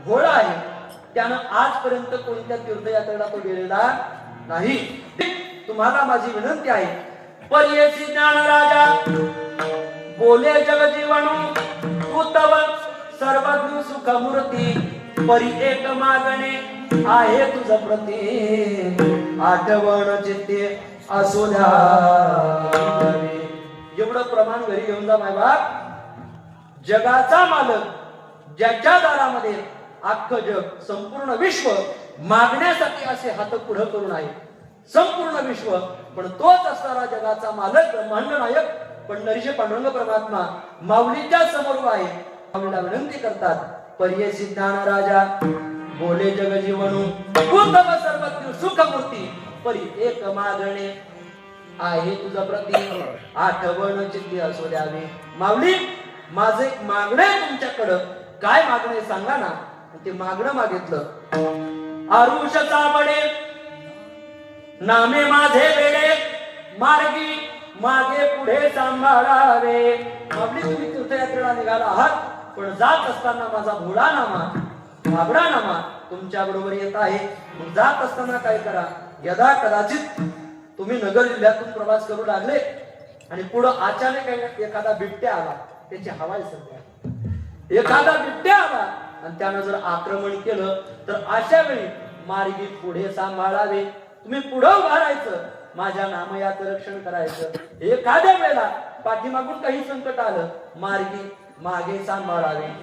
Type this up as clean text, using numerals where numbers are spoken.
भोळा आहे, त्यानं आजपर्यंत कोणत्या तीर्थयात्रेला तो गेलेला नाही. तुम्हाला माझी विनंती आहे, पर्यसी ज्ञान राजा बोले जग जीवणू तू तव सर्वज्ञ सुख मूर्ती परी एक मागणे आहे तुझ प्रती आठवण चित्ते असो द्यावे. एवढं प्रमाण घरी घेऊन जा माय बाप. जगाचा मालक ज्याच्या दारामध्ये अख्खं जग संपूर्ण विश्व मागण्यासाठी असे हात पुढे करून आहे, संपूर्ण विश्व, पण तोच असणारा जगाचा मालक ब्रह्मांड नायक पंढरीश पांडुरंग परमात्मा माऊलीच्या समोर आहे. माऊलीला विनंती करतात, पर्यसी ज्ञान राजा बोले जग जीवणू तव सर्वज्ञ सुख मूर्ती परी एक मागणे आहे तुझा प्रती आठवण चित्ती असो द्यावे. माऊली, माझे एक मागणे तुमच्याकडं. काय मागणे सांगा ना. ते मागणं मागितलं, आरुष चाबडे नामे माझे वेडे मार्गी मागे पुढे सांभाळावे. माऊली, तुम्ही तीर्थयात्रेला निघाला आहात, पण जात असताना माझा भोळा नामा भाबडा नामा तुमच्या बरोबर येत आहे. मग जात असताना काय करा, यदा कदाचित तुम्ही नगर जिल्ह्यातून प्रवास करू लागले आणि पुढं अचानक एखादा बिबट्या आला, त्याची हवाई सध्या एखादा बिबट्या आला आणि त्यानं जर आक्रमण केलं तर अशा वेळी मार्गी पुढे सांभाळावे. तुम्ही पुढे उभा राहायचं, माझ्या नामयाचं रक्षण करायचं. एखाद्या वेळेला पाठीमागून काही संकट आलं, मार्गी मागे सांभाळावे.